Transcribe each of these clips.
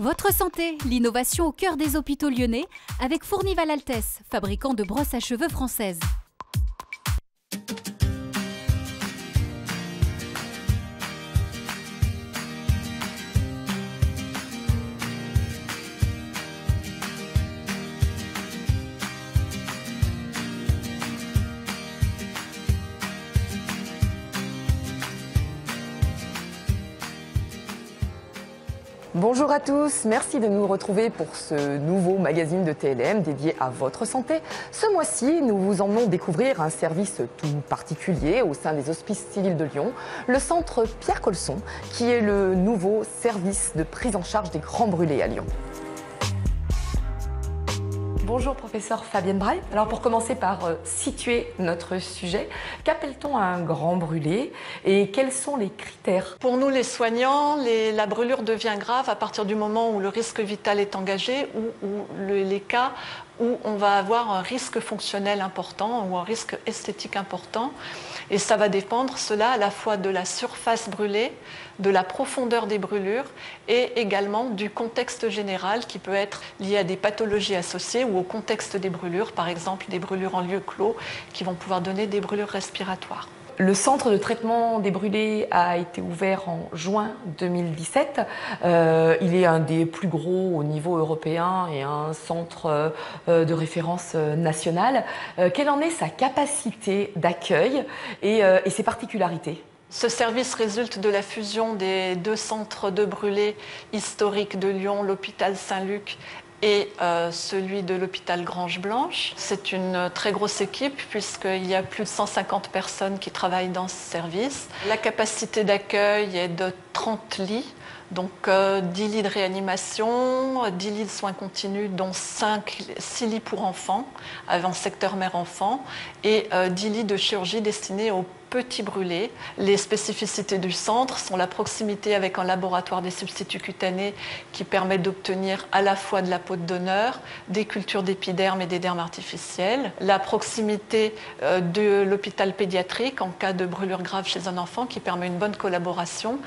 Votre santé, l'innovation au cœur des hôpitaux lyonnais avec Fournival Altesse, fabricant de brosses à cheveux françaises. Bonjour à tous, merci de nous retrouver pour ce nouveau magazine de TLM dédié à votre santé. Ce mois-ci, nous vous emmenons découvrir un service tout particulier au sein des Hospices civils de Lyon, le centre Pierre Colson, qui est le nouveau service de prise en charge des grands brûlés à Lyon. Bonjour professeur Fabienne Braille. Alors pour commencer par situer notre sujet, qu'appelle-t-on un grand brûlé et quels sont les critères? Pour nous les soignants, la brûlure devient grave à partir du moment où le risque vital est engagé ou les cas où on va avoir un risque fonctionnel important ou un risque esthétique important. Et ça va dépendre, cela, à la fois de la surface brûlée, de la profondeur des brûlures et également du contexte général qui peut être lié à des pathologies associées ou au contexte des brûlures, par exemple des brûlures en lieu clos qui vont pouvoir donner des brûlures respiratoires. Le centre de traitement des brûlés a été ouvert en juin 2017. Il est un des plus gros au niveau européen et un centre de référence national. Quelle en est sa capacité d'accueil et ses particularités ? Ce service résulte de la fusion des deux centres de brûlés historiques de Lyon, l'hôpital Saint-Luc et celui de l'hôpital Grange-Blanche. C'est une très grosse équipe puisqu'il y a plus de 150 personnes qui travaillent dans ce service. La capacité d'accueil est de 30 lits. Donc 10 lits de réanimation, 10 lits de soins continus, dont 6 lits pour enfants, avant secteur mère-enfant, et 10 lits de chirurgie destinés aux petits brûlés. Les spécificités du centre sont la proximité avec un laboratoire des substituts cutanés qui permet d'obtenir à la fois de la peau de donneur, des cultures d'épiderme et des dermes artificielles, la proximité de l'hôpital pédiatrique en cas de brûlure grave chez un enfant qui permet une bonne collaboration,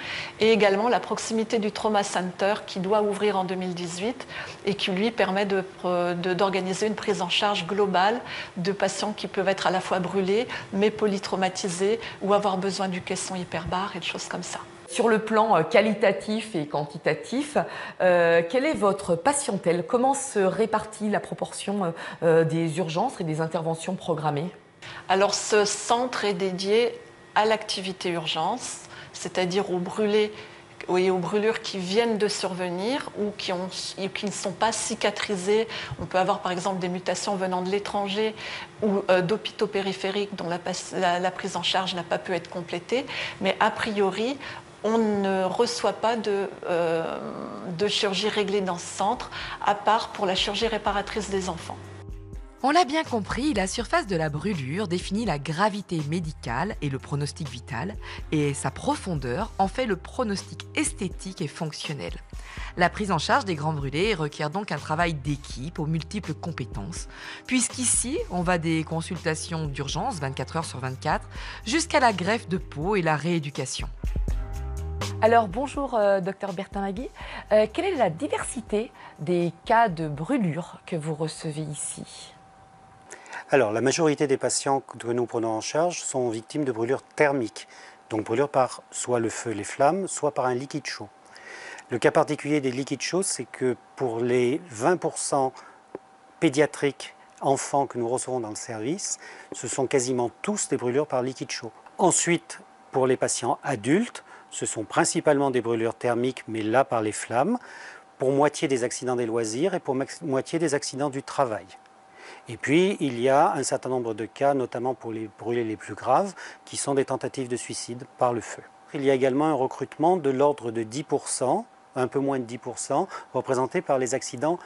et également la proximité du Trauma Center qui doit ouvrir en 2018 et qui lui permet d'organiser une prise en charge globale de patients qui peuvent être à la fois brûlés mais polytraumatisés ou avoir besoin du caisson hyperbare et de choses comme ça. Sur le plan qualitatif et quantitatif, quelle est votre patientèle? Comment se répartit la proportion des urgences et des interventions programmées? Alors ce centre est dédié à l'activité urgence, c'est-à-dire aux brûlés et aux brûlures qui viennent de survenir ou qui ne sont pas cicatrisées. On peut avoir par exemple des mutations venant de l'étranger ou d'hôpitaux périphériques dont la prise en charge n'a pas pu être complétée. Mais a priori, on ne reçoit pas de chirurgie réglée dans ce centre, à part pour la chirurgie réparatrice des enfants. On l'a bien compris, la surface de la brûlure définit la gravité médicale et le pronostic vital, et sa profondeur en fait le pronostic esthétique et fonctionnel. La prise en charge des grands brûlés requiert donc un travail d'équipe aux multiples compétences, puisqu'ici, on va des consultations d'urgence 24 heures sur 24 jusqu'à la greffe de peau et la rééducation. Alors bonjour Dr Bertin Magui, quelle est la diversité des cas de brûlure que vous recevez ici ? Alors, la majorité des patients que nous prenons en charge sont victimes de brûlures thermiques, donc brûlures par soit le feu, les flammes, soit par un liquide chaud. Le cas particulier des liquides chauds, c'est que pour les 20% pédiatriques enfants que nous recevons dans le service, ce sont quasiment tous des brûlures par liquide chaud. Ensuite, pour les patients adultes, ce sont principalement des brûlures thermiques, mais là par les flammes, pour moitié des accidents des loisirs et pour moitié des accidents du travail. Et puis, il y a un certain nombre de cas, notamment pour les brûlés les plus graves, qui sont des tentatives de suicide par le feu. Il y a également un recrutement de l'ordre de 10%, un peu moins de 10%, représenté par les accidents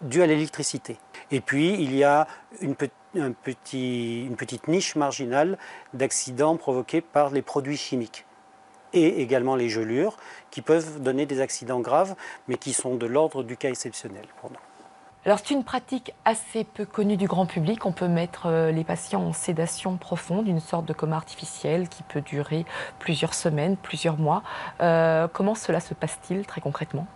dus à l'électricité. Et puis, il y a une petite niche marginale d'accidents provoqués par les produits chimiques. Et également les gelures, qui peuvent donner des accidents graves, mais qui sont de l'ordre du cas exceptionnel pour nous. Alors c'est une pratique assez peu connue du grand public. On peut mettre les patients en sédation profonde, une sorte de coma artificiel qui peut durer plusieurs semaines, plusieurs mois. Comment cela se passe-t-il très concrètement ?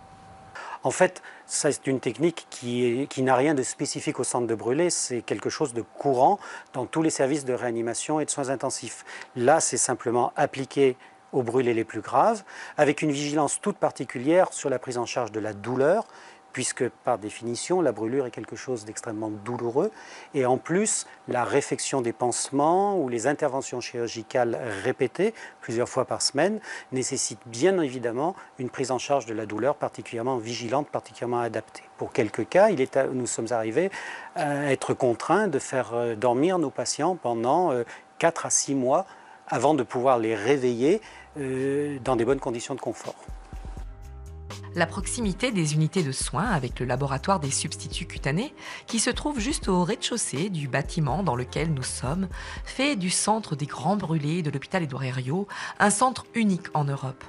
En fait, ça, c'est une technique qui n'a rien de spécifique au centre de brûlé, c'est quelque chose de courant dans tous les services de réanimation et de soins intensifs. Là, c'est simplement appliqué aux brûlés les plus graves, avec une vigilance toute particulière sur la prise en charge de la douleur, puisque par définition, la brûlure est quelque chose d'extrêmement douloureux. Et en plus, la réfection des pansements ou les interventions chirurgicales répétées, plusieurs fois par semaine, nécessitent bien évidemment une prise en charge de la douleur particulièrement vigilante, particulièrement adaptée. Pour quelques cas, nous sommes arrivés à être contraints de faire dormir nos patients pendant 4 à 6 mois avant de pouvoir les réveiller dans des bonnes conditions de confort. La proximité des unités de soins avec le laboratoire des substituts cutanés, qui se trouve juste au rez-de-chaussée du bâtiment dans lequel nous sommes, fait du centre des grands brûlés de l'hôpital Édouard Herriot un centre unique en Europe.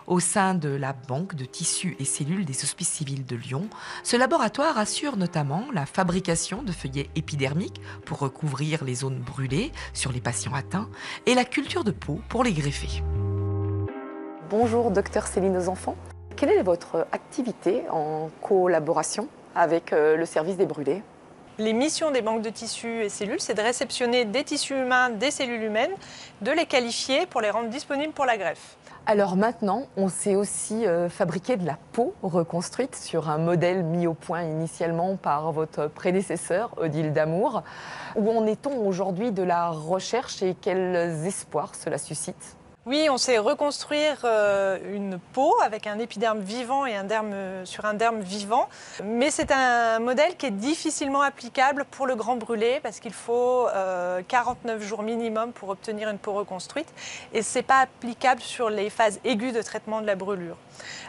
Au sein de la banque de tissus et cellules des Hospices civils de Lyon, ce laboratoire assure notamment la fabrication de feuillets épidermiques pour recouvrir les zones brûlées sur les patients atteints et la culture de peau pour les greffer. Bonjour, docteur Céline aux enfants. Quelle est votre activité en collaboration avec le service des brûlés? Les missions des banques de tissus et cellules, c'est de réceptionner des tissus humains, des cellules humaines, de les qualifier pour les rendre disponibles pour la greffe. Alors maintenant, on sait aussi fabriquer de la peau reconstruite sur un modèle mis au point initialement par votre prédécesseur, Odile Damour. Où en est-on aujourd'hui de la recherche et quels espoirs cela suscite? Oui, on sait reconstruire une peau avec un épiderme vivant et sur un derme vivant. Mais c'est un modèle qui est difficilement applicable pour le grand brûlé parce qu'il faut 49 jours minimum pour obtenir une peau reconstruite. Et ce n'est pas applicable sur les phases aiguës de traitement de la brûlure.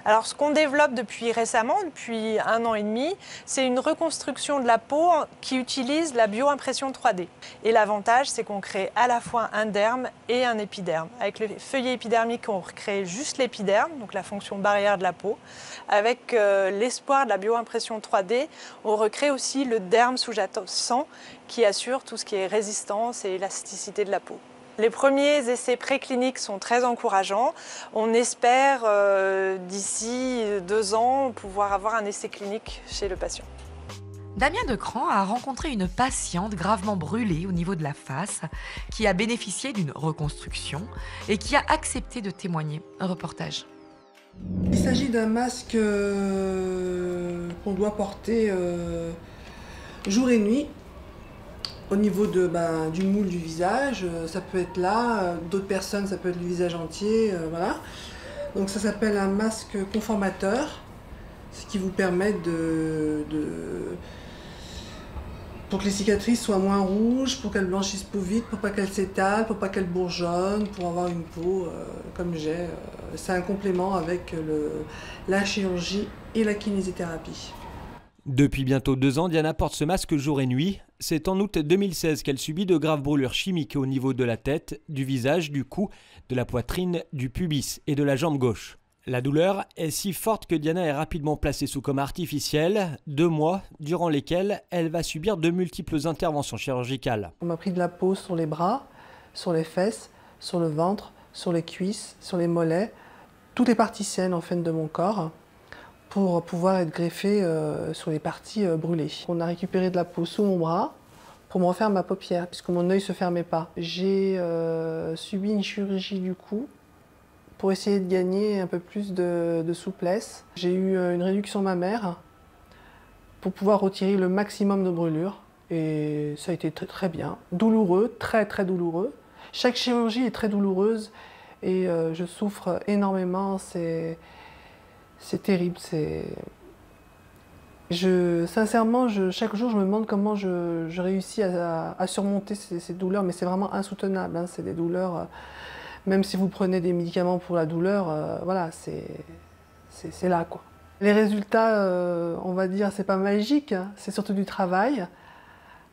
Alors ce qu'on développe depuis récemment, depuis 1 an et demi, c'est une reconstruction de la peau qui utilise la bioimpression 3D. Et l'avantage, c'est qu'on crée à la fois un derme et un épiderme. Avec le feuillet épidermique, on recrée juste l'épiderme, donc la fonction barrière de la peau. Avec l'espoir de la bioimpression 3D, on recrée aussi le derme sous-jacent qui assure tout ce qui est résistance et élasticité de la peau. Les premiers essais précliniques sont très encourageants. On espère d'ici 2 ans pouvoir avoir un essai clinique chez le patient. Damien Decran a rencontré une patiente gravement brûlée au niveau de la face qui a bénéficié d'une reconstruction et qui a accepté de témoigner. Un reportage. Il s'agit d'un masque qu'on doit porter jour et nuit au niveau du moule du visage. Ça peut être là, d'autres personnes ça peut être le visage entier, voilà. Donc ça s'appelle un masque conformateur, ce qui vous permet pour que les cicatrices soient moins rouges, pour qu'elles blanchissent plus vite, pour pas qu'elles s'étalent, pour pas qu'elles bourgeonnent, pour avoir une peau comme j'ai. C'est un complément avec la chirurgie et la kinésithérapie. Depuis bientôt 2 ans, Diana porte ce masque jour et nuit. C'est en août 2016 qu'elle subit de graves brûlures chimiques au niveau de la tête, du visage, du cou, de la poitrine, du pubis et de la jambe gauche. La douleur est si forte que Diana est rapidement placée sous coma artificiel, 2 mois durant lesquels elle va subir de multiples interventions chirurgicales. On m'a pris de la peau sur les bras, sur les fesses, sur le ventre, sur les cuisses, sur les mollets, toutes les parties saines en fait de mon corps, pour pouvoir être greffée sur les parties brûlées. On a récupéré de la peau sous mon bras pour me refaire ma paupière, puisque mon œil ne se fermait pas. J'ai subi une chirurgie du cou pour essayer de gagner un peu plus de souplesse. J'ai eu une réduction mammaire pour pouvoir retirer le maximum de brûlures. Et ça a été très, très bien. Douloureux, très très douloureux. Chaque chirurgie est très douloureuse et je souffre énormément. C'est terrible. Sincèrement, chaque jour, je me demande comment je réussis à surmonter ces douleurs, mais c'est vraiment insoutenable. Hein. C'est des douleurs, même si vous prenez des médicaments pour la douleur, voilà, c'est là, quoi. Les résultats, on va dire, c'est pas magique, hein. C'est surtout du travail.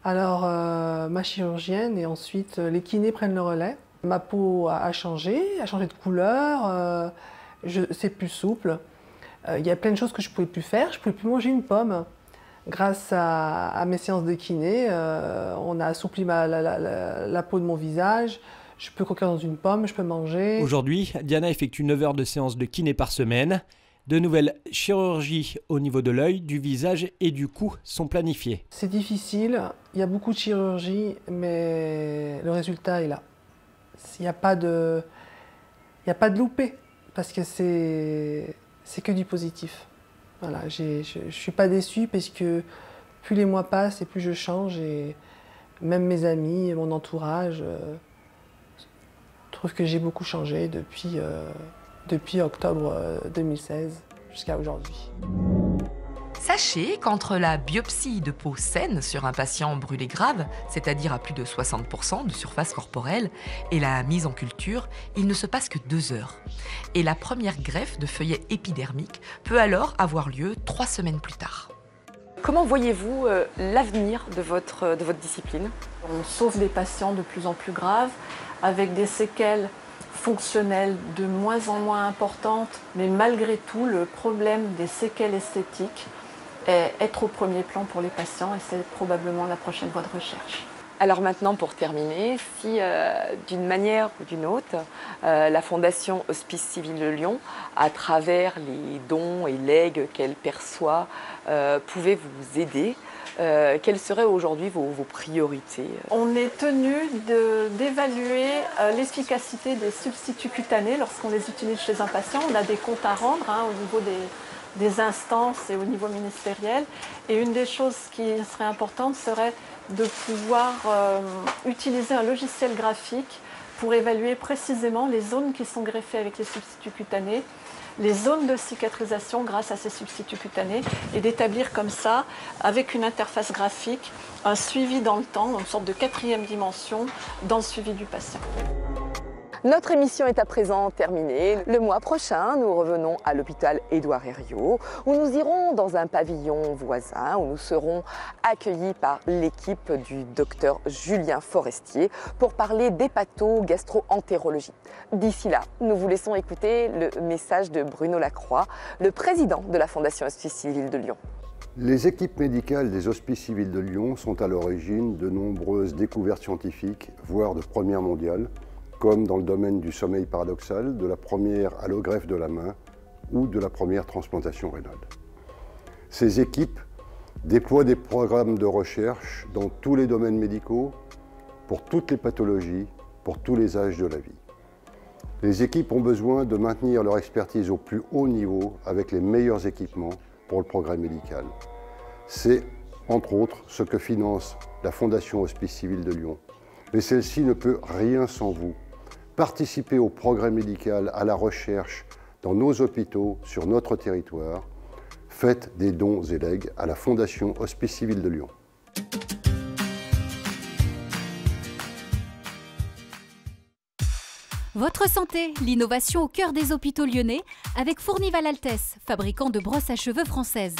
Alors, ma chirurgienne et ensuite les kinés prennent le relais. Ma peau a changé de couleur, c'est plus souple. Il y a plein de choses que je ne pouvais plus faire. Je ne pouvais plus manger une pomme. Grâce à mes séances de kiné, on a assoupli la peau de mon visage. Je peux croquer dans une pomme, je peux manger. Aujourd'hui, Diana effectue 9 heures de séances de kiné par semaine. De nouvelles chirurgies au niveau de l'œil, du visage et du cou sont planifiées. C'est difficile, il y a beaucoup de chirurgie, mais le résultat est là. Il n'y a pas de loupé, parce que c'est que du positif. Voilà, je ne suis pas déçue, parce que plus les mois passent et plus je change, et même mes amis, mon entourage, trouvent que j'ai beaucoup changé depuis octobre 2016 jusqu'à aujourd'hui. Sachez qu'entre la biopsie de peau saine sur un patient brûlé grave, c'est-à-dire à plus de 60% de surface corporelle, et la mise en culture, il ne se passe que 2 heures. Et la première greffe de feuillet épidermique peut alors avoir lieu 3 semaines plus tard. Comment voyez-vous l'avenir de votre discipline? On sauve des patients de plus en plus graves, avec des séquelles fonctionnelles de moins en moins importantes, mais malgré tout, le problème des séquelles esthétiques est être au premier plan pour les patients, et c'est probablement la prochaine voie de recherche. Alors maintenant, pour terminer, si d'une manière ou d'une autre, la Fondation Hospice Civil de Lyon, à travers les dons et legs qu'elle perçoit, pouvait vous aider, quelles seraient aujourd'hui vos priorités? On est tenu d'évaluer l'efficacité des substituts cutanés lorsqu'on les utilise chez un patient. On a des comptes à rendre au niveau des instances et au niveau ministériel. Et une des choses qui serait importante serait de pouvoir utiliser un logiciel graphique pour évaluer précisément les zones qui sont greffées avec les substituts cutanés, les zones de cicatrisation grâce à ces substituts cutanés, et d'établir comme ça, avec une interface graphique, un suivi dans le temps, une sorte de 4e dimension dans le suivi du patient. Notre émission est à présent terminée. Le mois prochain, nous revenons à l'hôpital Édouard Herriot, où nous irons dans un pavillon voisin, où nous serons accueillis par l'équipe du docteur Julien Forestier pour parler d'hépato-gastro-entérologie. D'ici là, nous vous laissons écouter le message de Bruno Lacroix, le président de la Fondation Hospice Civil de Lyon. Les équipes médicales des Hospices Civils de Lyon sont à l'origine de nombreuses découvertes scientifiques, voire de première mondiale, comme dans le domaine du sommeil paradoxal, de la première allogreffe de la main ou de la première transplantation rénale. Ces équipes déploient des programmes de recherche dans tous les domaines médicaux, pour toutes les pathologies, pour tous les âges de la vie. Les équipes ont besoin de maintenir leur expertise au plus haut niveau avec les meilleurs équipements pour le progrès médical. C'est, entre autres, ce que finance la Fondation Hospice Civil de Lyon. Mais celle-ci ne peut rien sans vous. Participez au progrès médical, à la recherche dans nos hôpitaux, sur notre territoire. Faites des dons et legs à la Fondation Hospice Civil de Lyon. Votre santé, l'innovation au cœur des hôpitaux lyonnais avec Fournival Altesse, fabricant de brosses à cheveux françaises.